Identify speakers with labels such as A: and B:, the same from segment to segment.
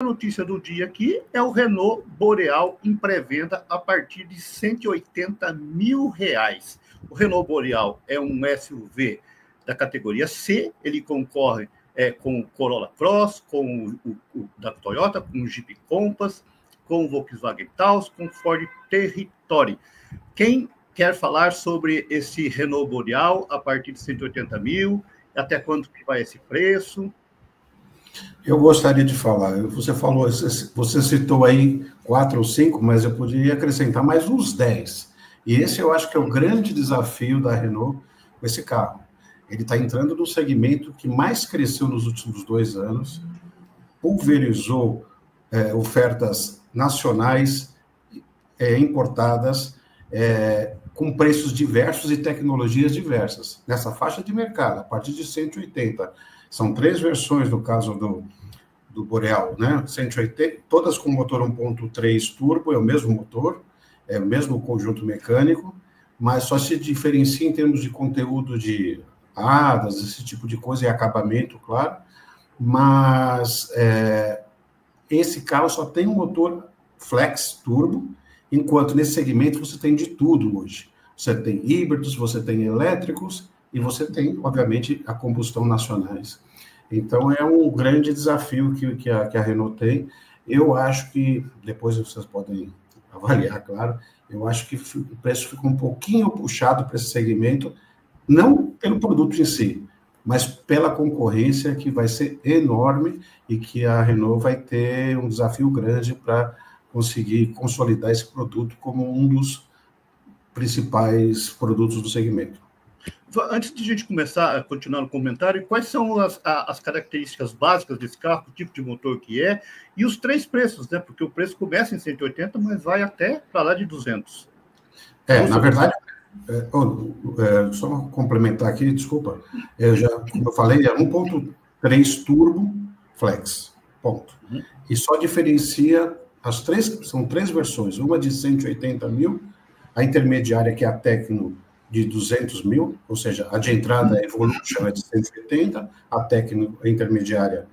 A: A notícia do dia aqui é o Renault Boreal em pré-venda a partir de R$180 mil. O Renault Boreal é um SUV da categoria C, ele concorre com o Corolla Cross, com o da Toyota, com o Jeep Compass, com o Volkswagen Taos, com o Ford Territory. Quem quer falar sobre esse Renault Boreal a partir de 180 mil? Até quanto que vai esse preço?
B: Eu gostaria de falar. Você falou, você citou aí 4 ou 5, mas eu poderia acrescentar mais uns 10. E esse eu acho que é o grande desafio da Renault com esse carro. Ele está entrando no segmento que mais cresceu nos últimos 2 anos, pulverizou ofertas nacionais importadas, com preços diversos e tecnologias diversas, nessa faixa de mercado, a partir de 180. São 3 versões no caso do Boreal, né? 180, todas com motor 1.3 turbo, é o mesmo motor, é o mesmo conjunto mecânico, mas só se diferencia em termos de conteúdo de hadas, esse tipo de coisa, e acabamento, claro, mas esse carro só tem um motor flex turbo, enquanto nesse segmento você tem de tudo hoje. Você tem híbridos, você tem elétricos e você tem, obviamente, a combustão nacionais. Então, é um grande desafio que a Renault tem. Eu acho que, depois vocês podem avaliar, claro, eu acho que o preço ficou um pouquinho puxado para esse segmento, não pelo produto em si, mas pela concorrência que vai ser enorme e que a Renault vai ter um desafio grande para conseguir consolidar esse produto como um dos principais produtos do segmento.
A: Antes de a gente começar a continuar no comentário, quais são as características básicas desse carro, o tipo de motor que é, e os 3 preços, né? Porque o preço começa em 180, mas vai até para lá de 200.
B: Na verdade, só complementar aqui, desculpa, como eu falei, é 1.3 turbo flex, ponto. E só diferencia são 3 versões, uma de 180 mil, a intermediária, que é a Tecno, de 200 mil, ou seja, a de entrada, a Evolution, é de 180, a Tecno, a intermediária,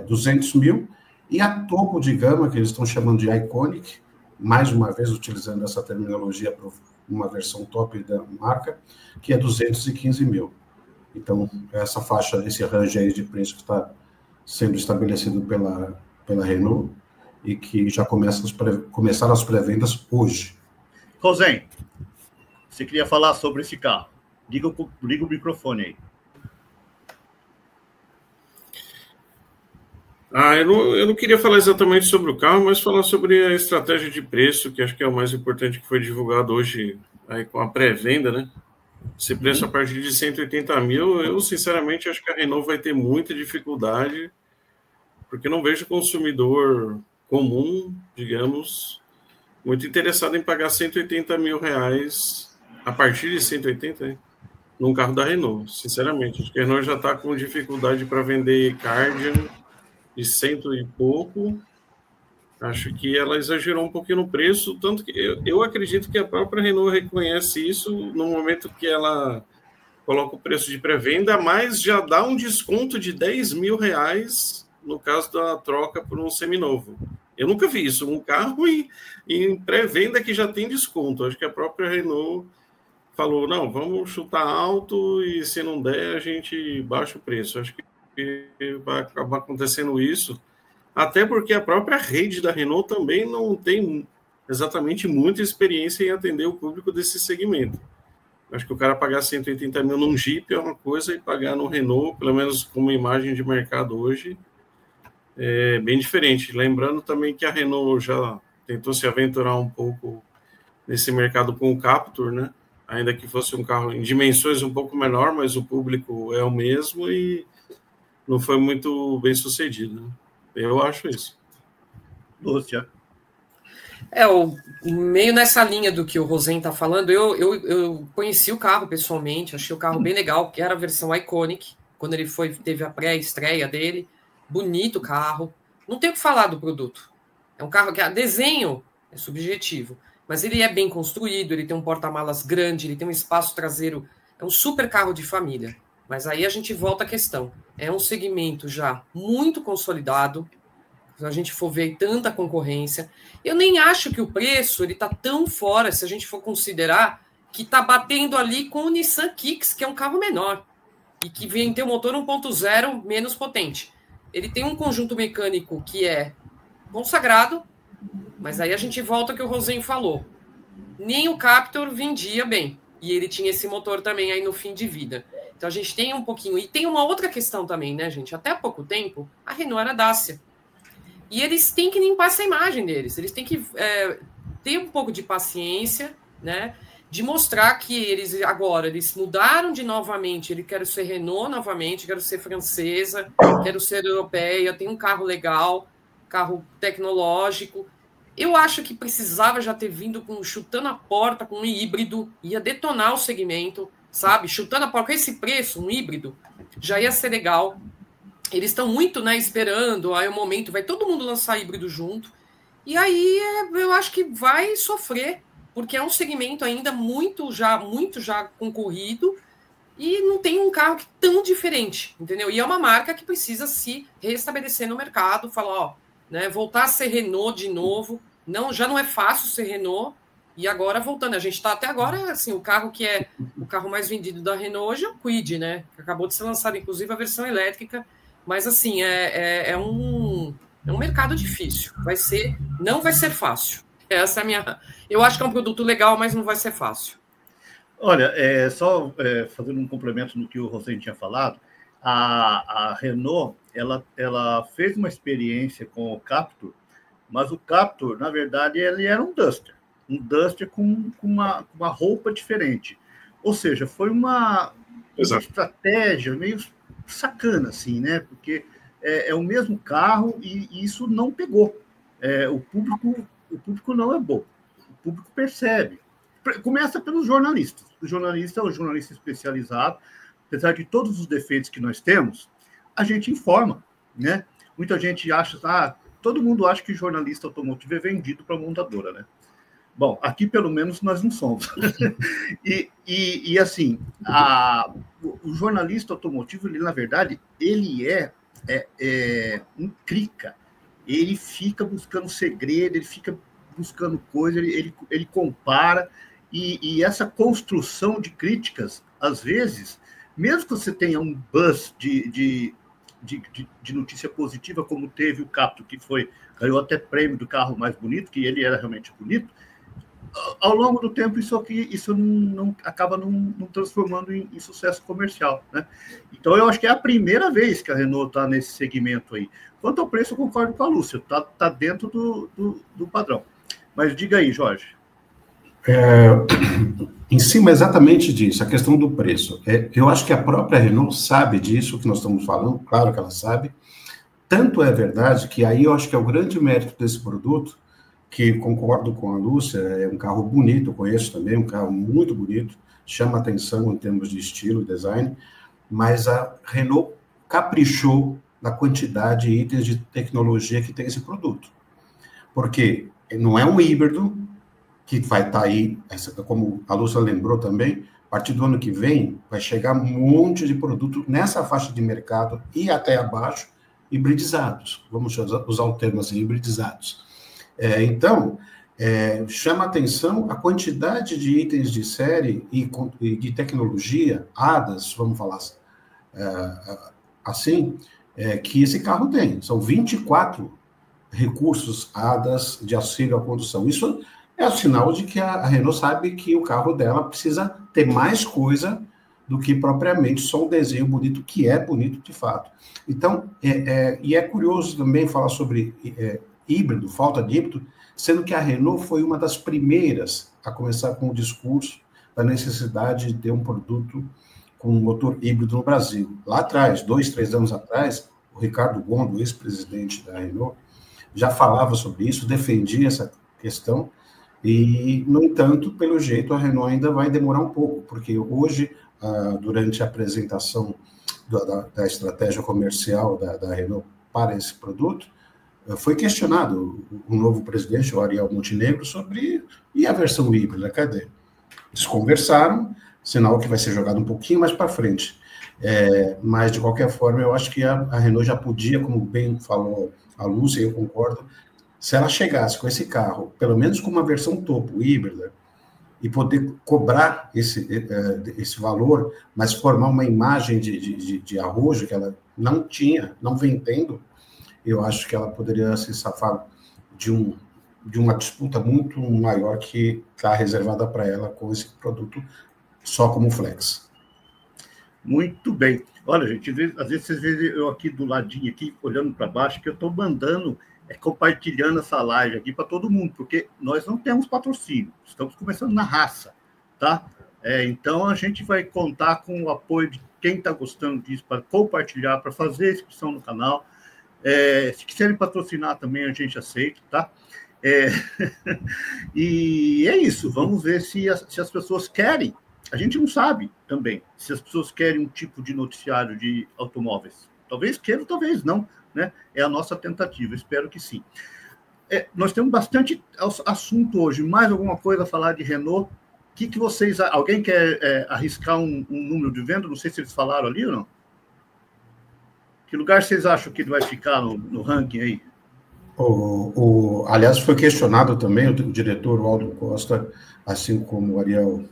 B: 200 mil, e a topo de gama, que eles estão chamando de Iconic, mais uma vez utilizando essa terminologia para uma versão top da marca, que é 215 mil. Então, essa faixa, esse range aí de preço que está sendo estabelecido pela Renault, e que já começaram as pré-vendas hoje.
A: Rosen, você queria falar sobre esse carro? Liga o microfone aí.
C: Eu não queria falar exatamente sobre o carro, mas falar sobre a estratégia de preço, que acho que é o mais importante, que foi divulgado hoje aí com a pré-venda, né? Esse preço a partir de 180 mil, eu sinceramente acho que a Renault vai ter muita dificuldade, porque não vejo consumidor comum, digamos, muito interessado em pagar 180 mil reais a partir de 180, né, num carro da Renault, sinceramente. Acho que a Renault já está com dificuldade para vender Cardian de 100 e pouco. Acho que ela exagerou um pouquinho no preço, tanto que eu acredito que a própria Renault reconhece isso no momento que ela coloca o preço de pré-venda, mas já dá um desconto de 10 mil reais no caso da troca por um seminovo. Eu nunca vi isso, um carro em pré-venda que já tem desconto. Acho que a própria Renault falou, não, vamos chutar alto e se não der, a gente baixa o preço. Acho que vai acabar acontecendo isso, até porque a própria rede da Renault também não tem exatamente muita experiência em atender o público desse segmento. Acho que o cara pagar 180 mil num Jeep é uma coisa e pagar no Renault, pelo menos com uma imagem de mercado hoje, é bem diferente. Lembrando também que a Renault já tentou se aventurar um pouco nesse mercado com o Captur, né? Ainda que fosse um carro em dimensões um pouco menor, mas o público é o mesmo e não foi muito bem sucedido, né? Eu acho isso.
A: Lúcia.
D: Meio nessa linha do que o Rosen está falando, eu conheci o carro pessoalmente, achei o carro bem legal, que era a versão Iconic, quando ele teve a pré-estreia dele, bonito o carro, não tem o que falar do produto, é um carro que desenho é subjetivo, mas ele é bem construído, ele tem um porta-malas grande, ele tem um espaço traseiro, é um super carro de família, mas aí a gente volta à questão, é um segmento já muito consolidado, se a gente for ver tanta concorrência. Eu nem acho que o preço ele está tão fora, se a gente for considerar que está batendo ali com o Nissan Kicks, que é um carro menor, e que vem ter um motor 1.0 menos potente. Ele tem um conjunto mecânico que é consagrado, mas aí a gente volta ao que o Rosen falou. Nem o Captur vendia bem, e ele tinha esse motor também aí no fim de vida. Então a gente tem um pouquinho... E tem uma outra questão também, né, gente? Até há pouco tempo, a Renault era Dacia. E eles têm que limpar essa imagem deles. Eles têm que ter um pouco de paciência, né? De mostrar que eles agora eles mudaram de novamente. Ele quer ser Renault novamente, quero ser francesa, quero ser europeia, tem um carro legal, carro tecnológico. Eu acho que precisava já ter vindo chutando a porta com um híbrido, ia detonar o segmento, sabe? Chutando a porta com esse preço, um híbrido, já ia ser legal. Eles estão muito, né, esperando, aí o momento, vai todo mundo lançar híbrido junto, e aí eu acho que vai sofrer, porque é um segmento ainda muito já concorrido, e não tem um carro tão diferente, entendeu? E é uma marca que precisa se restabelecer no mercado, falar, ó, né, voltar a ser Renault de novo, já não é fácil ser Renault, e agora voltando, a gente está até agora, assim, o carro que é o carro mais vendido da Renault hoje é o Kwid, né, que acabou de ser lançado, inclusive, a versão elétrica. Mas, assim, é um mercado difícil. Não vai ser fácil. Essa é a minha... Eu acho que é um produto legal, mas não vai ser fácil.
A: Olha, só fazendo um complemento no que o Rosen tinha falado, a Renault, ela fez uma experiência com o Captur, mas o Captur, na verdade, ele era um Duster com uma roupa diferente. Ou seja, foi uma estratégia meio sacana, assim, né? Porque é o mesmo carro e isso não pegou. O público não é bobo. O público percebe. Começa pelos jornalistas. O jornalista é um jornalista especializado. Apesar de todos os defeitos que nós temos, a gente informa, né? Muita gente acha, todo mundo acha que jornalista automotivo é vendido para a montadora, né? Bom, aqui pelo menos nós não somos. e assim, o jornalista automotivo, ele, na verdade, ele é um crica. Ele fica buscando segredo, ele fica buscando coisa, ele compara, e essa construção de críticas, às vezes, mesmo que você tenha um buzz de notícia positiva, como teve o Captur, que ganhou até prêmio do carro mais bonito, que ele era realmente bonito, ao longo do tempo, isso não acaba não transformando em sucesso comercial, né? Então, eu acho que é a primeira vez que a Renault está nesse segmento aí. Quanto ao preço, eu concordo com a Lúcia, está dentro do padrão. Mas diga aí, Jorge.
B: Em cima exatamente disso, a questão do preço. Eu acho que a própria Renault sabe disso que nós estamos falando, claro que ela sabe. Tanto é verdade que aí eu acho que é o grande mérito desse produto, que concordo com a Lúcia, é um carro bonito, eu conheço também, um carro muito bonito, chama atenção em termos de estilo e design, mas a Renault caprichou na quantidade de itens de tecnologia que tem esse produto. Porque não é um híbrido que vai estar aí, como a Lúcia lembrou também, a partir do ano que vem vai chegar um monte de produto nessa faixa de mercado e até abaixo, hibridizados. Vamos usar o termo assim, hibridizados. Então, chama atenção a quantidade de itens de série e de tecnologia, ADAS, vamos falar assim, que esse carro tem. São 24 recursos ADAS de auxílio à condução. Isso é o sinal de que a Renault sabe que o carro dela precisa ter mais coisa do que propriamente só um desenho bonito, que é bonito de fato. Então, e é curioso também falar sobre híbrido, falta de híbrido, sendo que a Renault foi uma das primeiras a começar com o discurso da necessidade de ter um produto com motor híbrido no Brasil. Lá atrás, 2, 3 anos atrás, o Ricardo Gondo, ex-presidente da Renault, já falava sobre isso, defendia essa questão, e, no entanto, pelo jeito, a Renault ainda vai demorar um pouco, porque hoje, durante a apresentação da estratégia comercial da Renault para esse produto, foi questionado o novo presidente, o Ariel Montenegro, sobre e a versão híbrida, cadê? Eles conversaram, sinal que vai ser jogado um pouquinho mais para frente. Mas, de qualquer forma, eu acho que a Renault já podia, como bem falou a Lúcia, e eu concordo, se ela chegasse com esse carro, pelo menos com uma versão topo, híbrida, e poder cobrar esse valor, mas formar uma imagem de arrojo que ela não tinha, não vem tendo, eu acho que ela poderia se safar de uma disputa muito maior que está reservada para ela com esse produto só como flex.
A: Muito bem. Olha, gente, às vezes vocês veem eu aqui do ladinho, aqui, olhando para baixo, que eu estou mandando, compartilhando essa live aqui para todo mundo, porque nós não temos patrocínio, estamos começando na raça, tá? Então, a gente vai contar com o apoio de quem está gostando disso, para compartilhar, para fazer a inscrição no canal. Se quiserem patrocinar também, a gente aceita, tá? E é isso, vamos ver se as pessoas querem. A gente não sabe também se as pessoas querem um tipo de noticiário de automóveis. Talvez queiram, talvez não, né? É a nossa tentativa, espero que sim. Nós temos bastante assunto hoje. Mais alguma coisa a falar de Renault? O que vocês... Alguém quer arriscar um número de venda? Não sei se eles falaram ali ou não. Que lugar vocês acham que ele vai ficar no ranking aí?
B: Aliás, foi questionado também, o diretor Aldo Costa, assim como o Ariel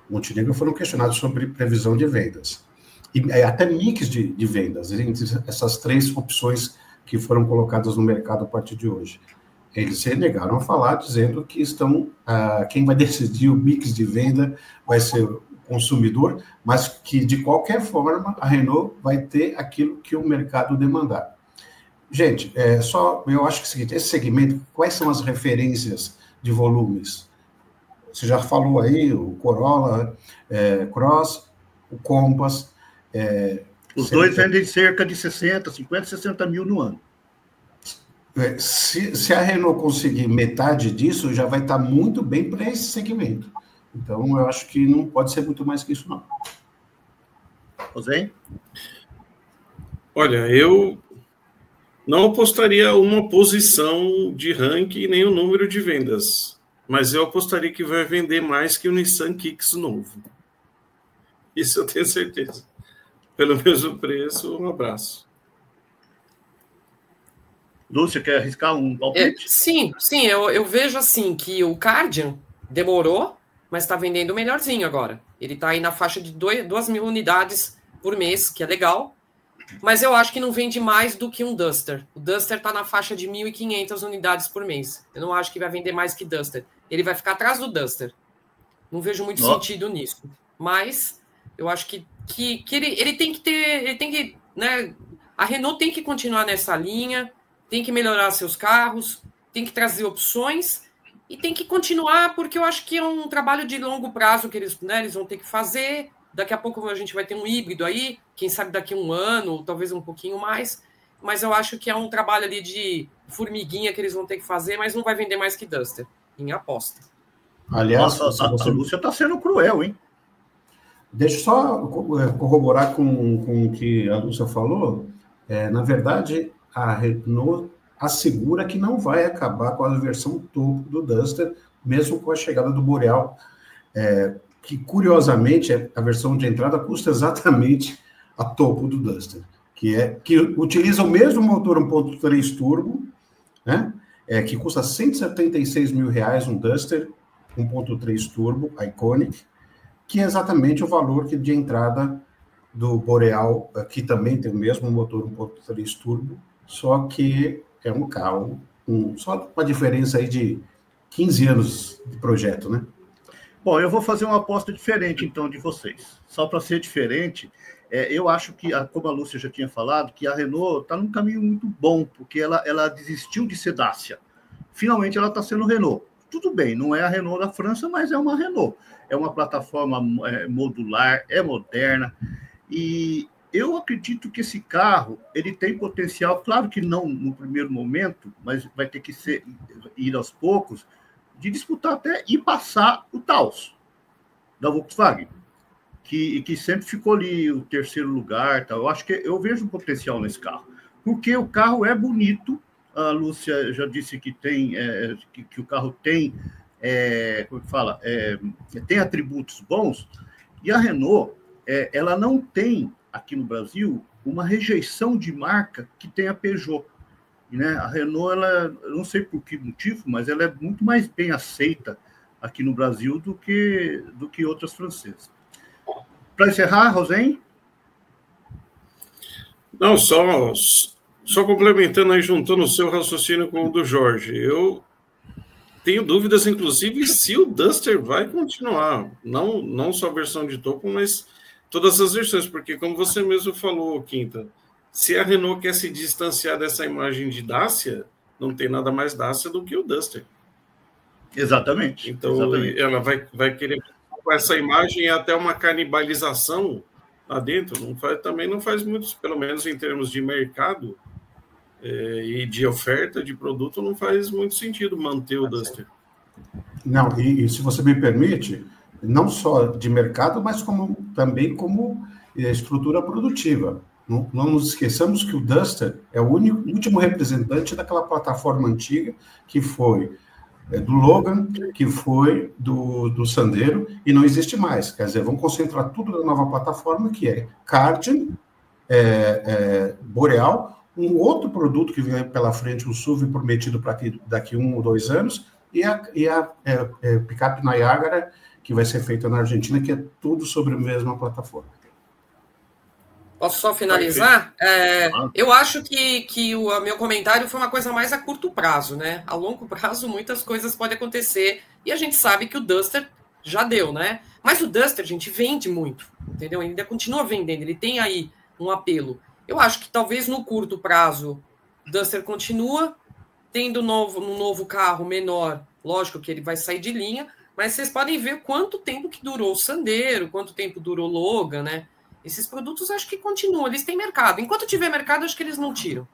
B: Montenegro, foram questionados sobre previsão de vendas. E até mix de vendas, entre essas três opções que foram colocadas no mercado a partir de hoje. Eles se negaram a falar, dizendo que quem vai decidir o mix de venda vai ser o consumidor, mas que, de qualquer forma, a Renault vai ter aquilo que o mercado demandar. Gente, eu acho que é o seguinte, esse segmento, quais são as referências de volumes? Você já falou aí, o Corolla, Cross, o Compass.
A: Os dois vendem cerca de 50 mil no ano.
B: Se a Renault conseguir metade disso, já vai estar muito bem para esse segmento. Então, eu acho que não pode ser muito mais que isso, não.
A: José?
C: Olha, eu não apostaria uma posição de ranking nem o número de vendas, mas eu apostaria que vai vender mais que o Nissan Kicks novo. Isso eu tenho certeza. Pelo mesmo preço, um abraço.
A: Lúcia, quer arriscar um palpite?
D: Sim, eu vejo assim que o Cardian demorou, mas está vendendo melhorzinho agora. Ele está aí na faixa de 2.000 unidades por mês, que é legal, mas eu acho que não vende mais do que um Duster. O Duster está na faixa de 1.500 unidades por mês. Eu não acho que vai vender mais que Duster. Ele vai ficar atrás do Duster. Não vejo muito sentido nisso. Mas eu acho que ele tem que ter... né, a Renault tem que continuar nessa linha, tem que melhorar seus carros, tem que trazer opções e tem que continuar, porque eu acho que é um trabalho de longo prazo que eles vão ter que fazer. Daqui a pouco a gente vai ter um híbrido aí, quem sabe daqui a um ano, ou talvez um pouquinho mais, mas eu acho que é um trabalho ali de formiguinha que eles vão ter que fazer, mas não vai vender mais que Duster, em aposta.
B: Aliás,
A: a Lúcia está sendo cruel, hein?
B: Deixa eu só corroborar com o que a Lúcia falou. Na verdade, a Renault assegura que não vai acabar com a versão topo do Duster, mesmo com a chegada do Boreal, que, curiosamente, a versão de entrada custa exatamente a topo do Duster, que utiliza o mesmo motor 1.3 turbo, né? Que custa R$176 mil, um Duster 1.3 turbo, Iconic, que é exatamente o valor de entrada do Boreal, que também tem o mesmo motor 1.3 turbo, só que é um carro, só uma diferença aí de 15 anos de projeto, né?
A: Bom, eu vou fazer uma aposta diferente, então, de vocês. Só para ser diferente, eu acho que, como a Lúcia já tinha falado, que a Renault está num caminho muito bom, porque ela desistiu de ser Dacia. Finalmente, ela está sendo Renault. Tudo bem, não é a Renault da França, mas é uma Renault. É uma plataforma modular, é moderna. E eu acredito que esse carro ele tem potencial, claro que não no primeiro momento, mas vai ter que ir aos poucos, de disputar até e passar o Taos da Volkswagen, que sempre ficou ali o terceiro lugar. Tá? Eu acho que eu vejo um potencial nesse carro, porque o carro é bonito. A Lúcia já disse que tem que o carro tem como que fala? Tem atributos bons, e a Renault ela não tem aqui no Brasil, uma rejeição de marca que tem a Peugeot. Né? A Renault, ela, eu não sei por que motivo, mas ela é muito mais bem aceita aqui no Brasil do que outras francesas. Para encerrar, Rosen?
C: Não, só complementando aí, juntando o seu raciocínio com o do Jorge. Eu tenho dúvidas, inclusive, se o Duster vai continuar. Não só a versão de topo, mas todas as versões, porque como você mesmo falou, Quinta, se a Renault quer se distanciar dessa imagem de Dacia, não tem nada mais Dacia do que o Duster.
A: Exatamente.
C: Então,
A: exatamente.
C: Ela vai querer com essa imagem até uma canibalização lá dentro. Também não faz muito, pelo menos em termos de mercado e de oferta de produto, não faz muito sentido manter o Duster.
B: Não, e se você me permite, não só de mercado, mas também como estrutura produtiva. Não nos esqueçamos que o Duster é o último representante daquela plataforma antiga que foi do Logan, que foi do Sandero, e não existe mais. Quer dizer, vamos concentrar tudo na nova plataforma, que é Karting, Boreal, um outro produto que vem pela frente, o SUV prometido para daqui 1 ou 2 anos, e a picape Niagara, que vai ser feita na Argentina, que é tudo sobre a mesma plataforma.
D: Posso só finalizar? Eu acho que o meu comentário foi uma coisa mais a curto prazo, né? A longo prazo, muitas coisas podem acontecer. E a gente sabe que o Duster já deu, né? Mas o Duster, gente, vende muito, entendeu? Ele ainda continua vendendo, ele tem aí um apelo. Eu acho que talvez no curto prazo, o Duster continua tendo um novo carro menor. Lógico que ele vai sair de linha, mas vocês podem ver quanto tempo que durou o Sandero, quanto tempo durou o Logan, né? Esses produtos acho que continuam, eles têm mercado. Enquanto tiver mercado, acho que eles não tiram.